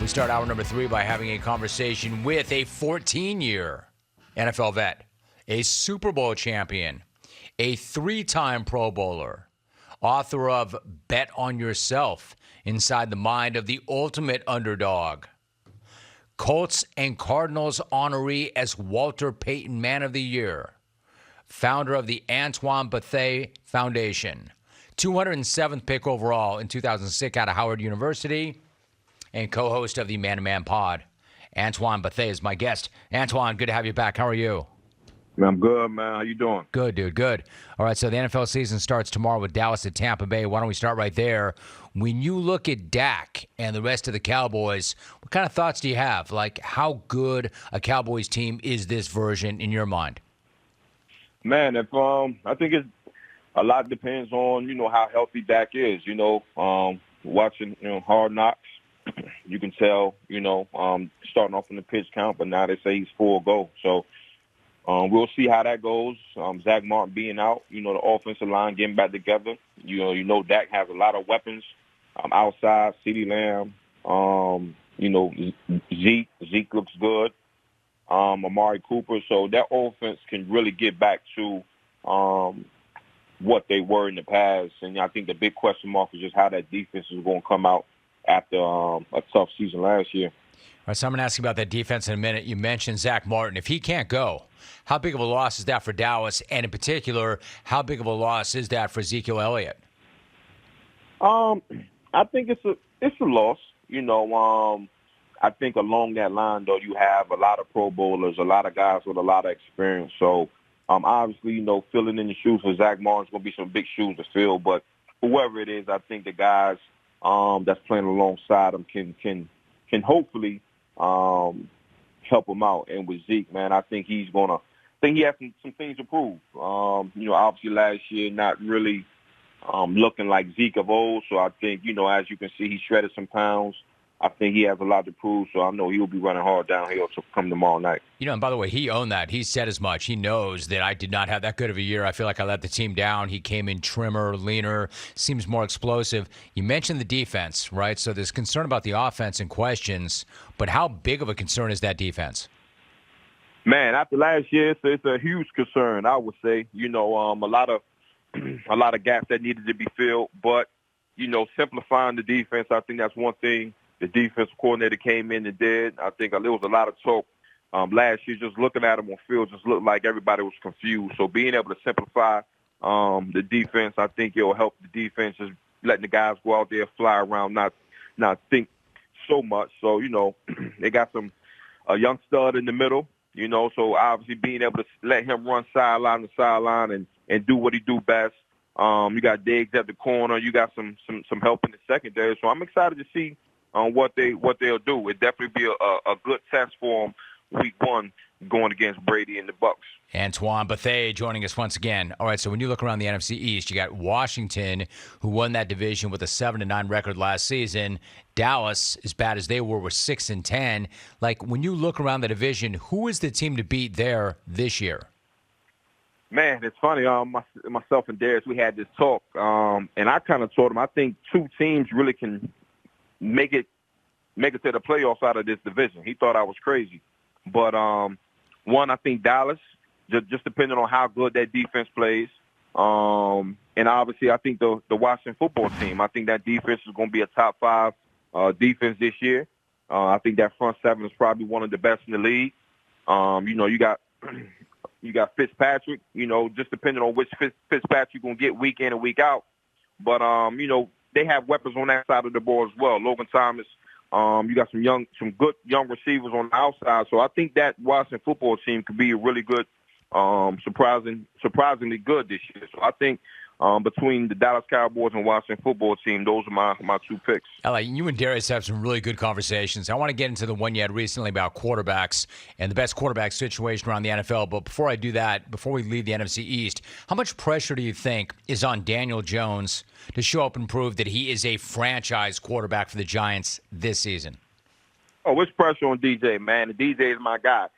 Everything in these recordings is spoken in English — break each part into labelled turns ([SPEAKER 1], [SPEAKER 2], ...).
[SPEAKER 1] We start hour number 3 by having a conversation with a 14-year NFL vet, a Super Bowl champion, a 3-time Pro Bowler, author of Bet on Yourself, Inside the Mind of the Ultimate Underdog, Colts and Cardinals honoree as Walter Payton Man of the Year, founder of the Antoine Bethea Foundation, 207th pick overall in 2006 out of Howard University, and co-host of the Man to Man Pod. Antoine Bethea is my guest. Antoine, good to have you back. How are you?
[SPEAKER 2] I'm good, man. How you doing?
[SPEAKER 1] Good, dude. Good. All right, so the NFL season starts tomorrow with Dallas at Tampa Bay. Why don't we start right there? When you look at Dak and the rest of the Cowboys, what kind of thoughts do you have? Like, how good a Cowboys team is this version in your mind?
[SPEAKER 2] Man, if I think a lot depends on, how healthy Dak is. Watching, Hard Knocks, you can tell, starting off in the pitch count, but now they say he's full go. So we'll see how that goes. Zach Martin being out, the offensive line getting back together. Dak has a lot of weapons outside. CeeDee Lamb, Zeke looks good. Amari Cooper. So that offense can really get back to what they were in the past. And I think the big question mark is just how that defense is going to come out after a tough season last year.
[SPEAKER 1] All right, so I'm going to ask you about that defense in a minute. You mentioned Zach Martin. If he can't go, how big of a loss is that for Dallas? And in particular, how big of a loss is that for Ezekiel Elliott?
[SPEAKER 2] I think it's a loss. I think along that line, though, you have a lot of Pro Bowlers, a lot of guys with a lot of experience. So, obviously, filling in the shoes for Zach Martin is going to be some big shoes to fill. But whoever it is, I think the guys that's playing alongside him can hopefully help him out. And with Zeke, man, I think he has some things to prove. Obviously last year not really looking like Zeke of old. So I think, as you can see, he shredded some pounds. I think he has a lot to prove, so I know he'll be running hard downhill to come tomorrow night.
[SPEAKER 1] And by the way, he owned that. He said as much. He knows that I did not have that good of a year. I feel like I let the team down. He came in trimmer, leaner, seems more explosive. You mentioned the defense, right? So there's concern about the offense and questions, but how big of a concern is that defense?
[SPEAKER 2] Man, after last year, it's a huge concern, I would say. A lot of gaps that needed to be filled, but, simplifying the defense, I think that's one thing the defensive coordinator came in and did. I think there was a lot of talk last year. Just looking at them on field, just looked like everybody was confused. So being able to simplify the defense, I think it'll help the defense, just letting the guys go out there, fly around, not think so much. So, they got a young stud in the middle, so obviously being able to let him run sideline to sideline and do what he do best. You got Diggs at the corner. You got some help in the secondary. So I'm excited to see what they'll do. It definitely be a good test for them week 1 going against Brady and the Bucs.
[SPEAKER 1] Antoine Bethea joining us once again. All right, so when you look around the NFC East, you got Washington, who won that division with a 7-9 record last season. Dallas, as bad as they were 6-10. Like, when you look around the division, who is the team to beat there this year?
[SPEAKER 2] Man, it's funny. Myself and Darius, we had this talk, and I kind of told him I think 2 teams really can make it to the playoffs out of this division. He thought I was crazy. But one, I think Dallas, just depending on how good that defense plays. And obviously I think the Washington football team, I think that defense is going to be a top 5 defense this year. I think that front 7 is probably one of the best in the league. You got Fitzpatrick, just depending on which Fitzpatrick you're going to get week in and week out. But, they have weapons on that side of the ball as well. Logan Thomas, you got some good young receivers on the outside. So I think that Washington football team could be a really good, surprisingly good this year. So I think between the Dallas Cowboys and Washington football team, those are my 2 picks.
[SPEAKER 1] You and Darius have some really good conversations. I want to get into the one you had recently about quarterbacks and the best quarterback situation around the NFL. But before I do that, before we leave the NFC East, how much pressure do you think is on Daniel Jones to show up and prove that he is a franchise quarterback for the Giants this season?
[SPEAKER 2] Oh, it's pressure on DJ, man. DJ is my guy.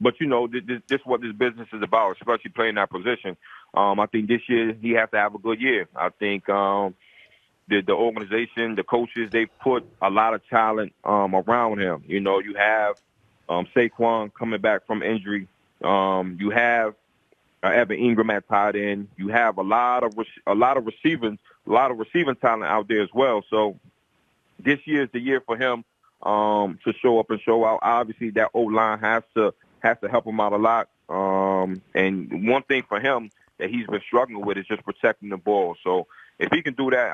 [SPEAKER 2] But, this is what this business is about, especially playing that position. I think this year he has to have a good year. I think the organization, the coaches, they put a lot of talent around him. You know, you have Saquon coming back from injury. You have Evan Ingram at tight end. You have a lot of receiving talent out there as well. So this year is the year for him to show up and show out. Obviously, that O-line has to help him out a lot. And one thing for him that he's been struggling with is just protecting the ball. So if he can do that,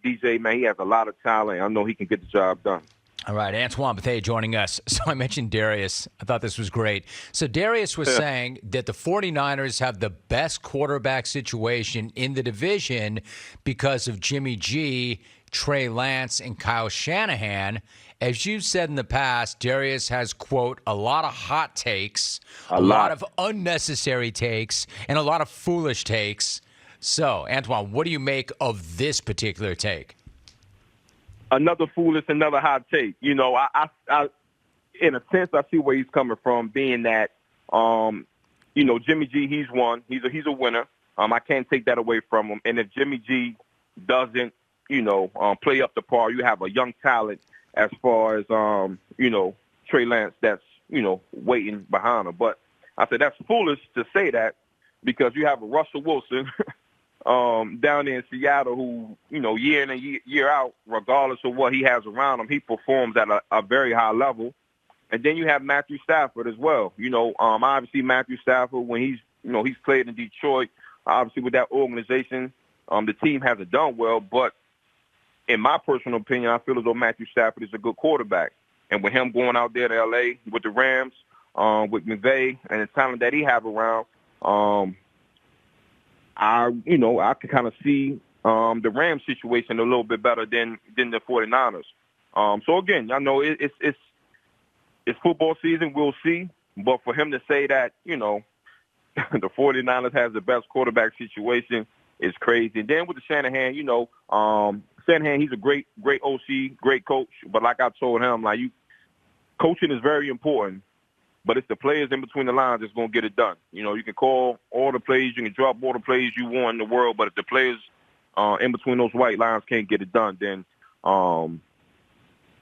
[SPEAKER 2] DJ, man, he has a lot of talent. I know he can get the job done.
[SPEAKER 1] All right, Antoine Bethea joining us. So I mentioned Darius. I thought this was great. So Darius was saying that the 49ers have the best quarterback situation in the division because of Jimmy G, Trey Lance, and Kyle Shanahan. As you've said in the past, Darius has, quote, a lot of hot takes, a lot of unnecessary takes, and a lot of foolish takes. So, Antoine, what do you make of this particular take?
[SPEAKER 2] Another foolish, another hot take. You know, I in a sense, I see where he's coming from, being that, you know, Jimmy G, he's won. He's a winner. I can't take that away from him. And if Jimmy G doesn't, you know, play up the par, you have a young talent as far as, you know, Trey Lance that's, you know, waiting behind him. But I said that's foolish to say that because you have a Russell Wilson down there in Seattle who, you know, year in and year out, regardless of what he has around him, he performs at a very high level. And then you have Matthew Stafford as well. You know, obviously Matthew Stafford, when he's played in Detroit, obviously with that organization, the team hasn't done well. But in my personal opinion, I feel as though Matthew Stafford is a good quarterback. And with him going out there to L.A. with the Rams, with McVay and the talent that he have around, I can kind of see the Rams situation a little bit better than the 49ers. So, again, I know it's football season. We'll see. But for him to say that, you know, the 49ers has the best quarterback situation is crazy. And then with the Shanahan, you know, Shanahan, he's a great OC, great coach. But like I told him, like, coaching is very important. But it's the players in between the lines that's going to get it done. You know, you can call all the plays, you can drop all the plays you want in the world, but if the players in between those white lines can't get it done, then,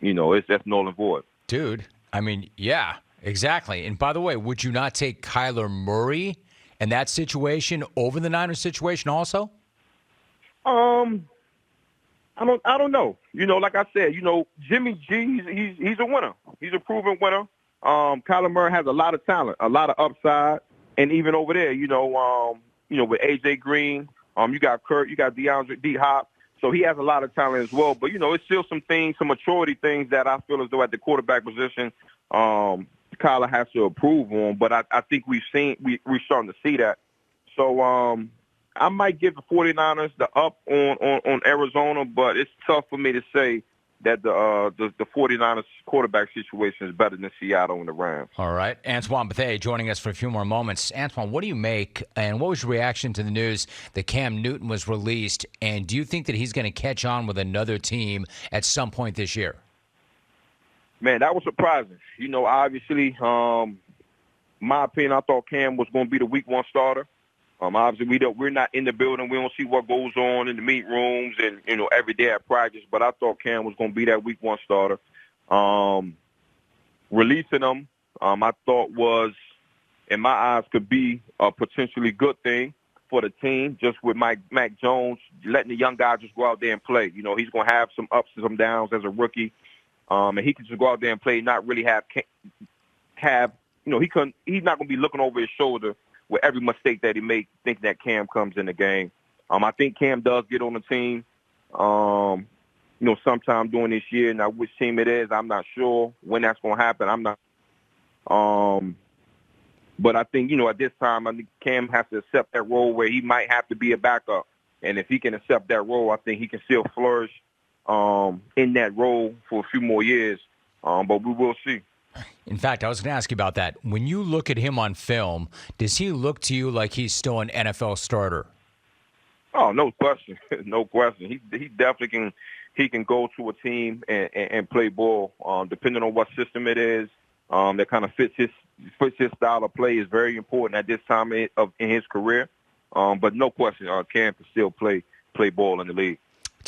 [SPEAKER 2] you know, that's null and void.
[SPEAKER 1] Dude, I mean, yeah, exactly. And by the way, would you not take Kyler Murray in that situation over the Niners situation also?
[SPEAKER 2] I don't know. You know, like I said, you know, Jimmy G, he's a winner. He's a proven winner. Kyler Murray has a lot of talent, a lot of upside, and even over there, you know, with AJ Green, you got Kurt, you got DeAndre D Hop, so he has a lot of talent as well. But you know, it's still some maturity things that I feel as though at the quarterback position, Kyler has to improve on. But I think we're starting to see that. So I might give the 49ers the up on Arizona, but it's tough for me to say that the 49ers quarterback situation is better than Seattle and the Rams.
[SPEAKER 1] All right. Antoine Bethea joining us for a few more moments. Antoine, what do you make, and what was your reaction to the news that Cam Newton was released, and do you think that he's going to catch on with another team at some point this year?
[SPEAKER 2] Man, that was surprising. You know, obviously, my opinion, I thought Cam was going to be the week one starter. Obviously, we're not in the building. We don't see what goes on in the meet rooms and, you know, every day at practice. But I thought Cam was going to be that week one starter. Releasing him, I thought was, in my eyes, could be a potentially good thing for the team, just with Mac Jones, letting the young guy just go out there and play. You know, he's going to have some ups and some downs as a rookie. And he can just go out there and play, not really have you know, he's not going to be looking over his shoulder with every mistake that he makes, thinking that Cam comes in the game. I think Cam does get on the team, you know, sometime during this year. Now, which team it is, I'm not sure when that's going to happen. I'm not. But I think, you know, at this time, I think Cam has to accept that role where he might have to be a backup. And if he can accept that role, I think he can still flourish in that role for a few more years. But we will see.
[SPEAKER 1] In fact, I was going to ask you about that. When you look at him on film, does he look to you like he's still an NFL starter?
[SPEAKER 2] Oh, no question. No question. He definitely can go to a team and play ball, depending on what system it is. That kind of fits his style of play is very important at this time in his career. But no question, Cam can still play ball in the league.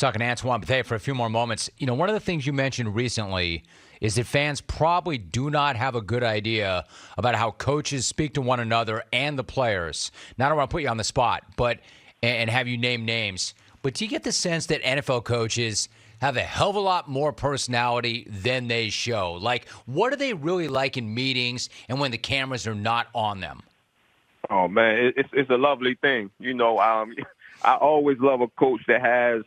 [SPEAKER 1] Talking to Antoine Bethea for a few more moments. You know, one of the things you mentioned recently is that fans probably do not have a good idea about how coaches speak to one another and the players. Now, I don't want to put you on the spot, but and have you name names. But do you get the sense that NFL coaches have a hell of a lot more personality than they show? Like, what are they really like in meetings and when the cameras are not on them?
[SPEAKER 2] Oh man, it's a lovely thing. You know, I always love a coach that is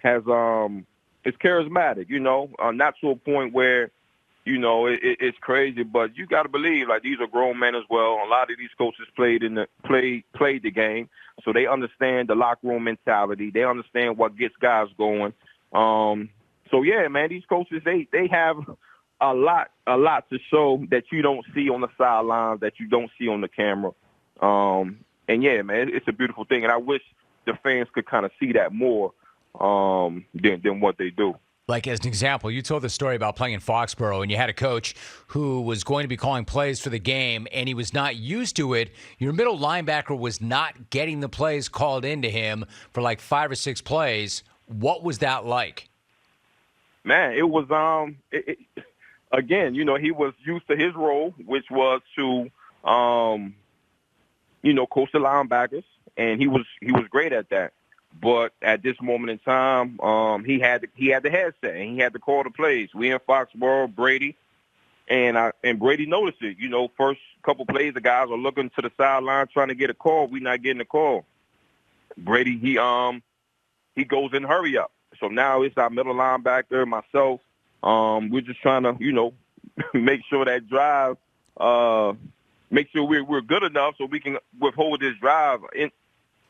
[SPEAKER 2] charismatic. You know, not to a point where, you know, it's crazy, but you got to believe like these are grown men as well. A lot of these coaches played the game, so they understand the locker room mentality. They understand what gets guys going. So yeah, man, these coaches they have a lot to show that you don't see on the sidelines, that you don't see on the camera. And yeah, man, it's a beautiful thing, and I wish the fans could kind of see that more than what they do.
[SPEAKER 1] Like, as an example, you told the story about playing in Foxborough, and you had a coach who was going to be calling plays for the game, and he was not used to it. Your middle linebacker was not getting the plays called into him for like 5 or 6 plays. What was that like?
[SPEAKER 2] Man, it was again, you know, he was used to his role, which was to you know, coach the linebackers, and he was great at that. But at this moment in time, he had the headset and he had to call the plays. We in Foxborough, Brady, and Brady noticed it. You know, first couple plays, the guys are looking to the sideline trying to get a call. We not getting a call. Brady, he goes in hurry up. So now it's our middle linebacker, myself. We're just trying to, you know, make sure that drive, make sure we're good enough so we can withhold this drive.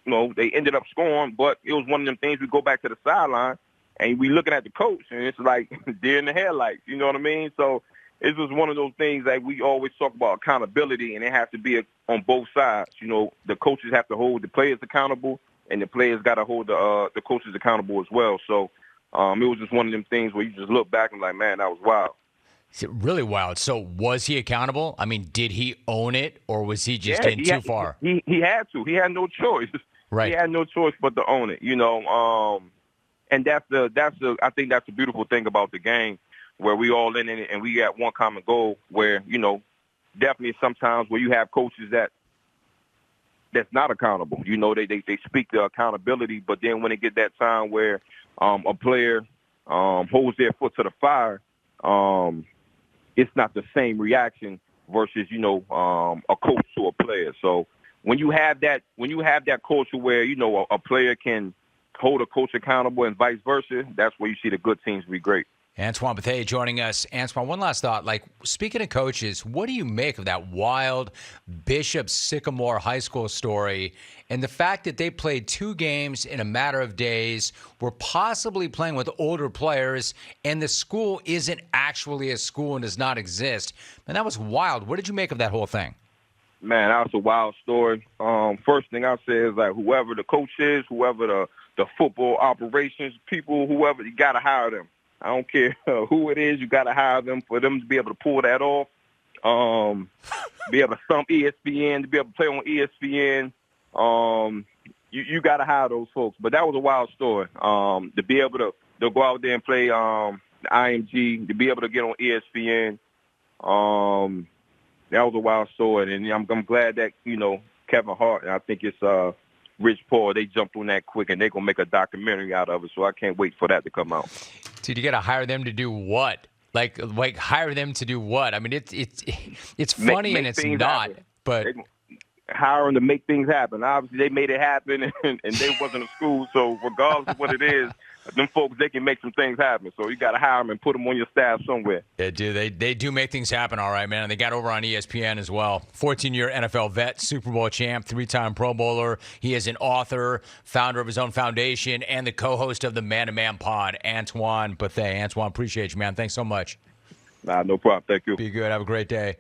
[SPEAKER 2] You know, they ended up scoring, but it was one of them things. We go back to the sideline, and we looking at the coach, and it's like deer in the headlights. You know what I mean? So it's just one of those things that we always talk about accountability, and it has to be on both sides. You know, the coaches have to hold the players accountable, and the players got to hold the coaches accountable as well. So it was just one of them things where you just look back and like, man, that was wild.
[SPEAKER 1] Really wild. So was he accountable? I mean, did he own it, or was he just in too far?
[SPEAKER 2] He had to. He had no choice.
[SPEAKER 1] Right.
[SPEAKER 2] He had no choice but to own it, you know. And I think that's the beautiful thing about the game, where we all in it and we got one common goal. Where, you know, definitely sometimes where you have coaches that's not accountable. You know, they speak the accountability, but then when they get that time where a player holds their foot to the fire, it's not the same reaction versus, you know, a coach to a player. So when you have that culture where, you know, a player can hold a coach accountable and vice versa, that's where you see the good teams be great.
[SPEAKER 1] Antoine Bethea joining us. Antoine, one last thought. Like, speaking of coaches, what do you make of that wild Bishop Sycamore High School story and the fact that they played 2 games in a matter of days, were possibly playing with older players, and the school isn't actually a school and does not exist? Man, that was wild. What did you make of that whole thing?
[SPEAKER 2] Man, that was a wild story. First thing I say is, like, whoever the coach is, whoever the football operations people, whoever, you got to hire them. I don't care who it is. You got to hire them for them to be able to pull that off, be able to stump ESPN, to be able to play on ESPN. You got to hire those folks. But that was a wild story. To be able to go out there and play the IMG, to be able to get on ESPN, that was a wild story. And I'm glad that, you know, Kevin Hart, and I think it's Rich Paul, they jumped on that quick, and they're going to make a documentary out of it. So I can't wait for that to come out.
[SPEAKER 1] Dude, you got to hire them to do what? Like hire them to do what? I mean, it's funny and it's not.
[SPEAKER 2] Happen.
[SPEAKER 1] But
[SPEAKER 2] hire them to make things happen. Obviously, they made it happen, and they wasn't a school. So regardless of what it is, them folks, they can make some things happen. So you got to hire them and put them on your staff somewhere.
[SPEAKER 1] Yeah, dude, they do make things happen, all right, man. And they got over on ESPN as well. 14-year NFL vet, Super Bowl champ, 3-time Pro Bowler. He is an author, founder of his own foundation, and the co-host of the Man to Man Pod, Antoine Bethea. Antoine, appreciate you, man. Thanks so much.
[SPEAKER 2] No problem. Thank you.
[SPEAKER 1] Be good. Have a great day.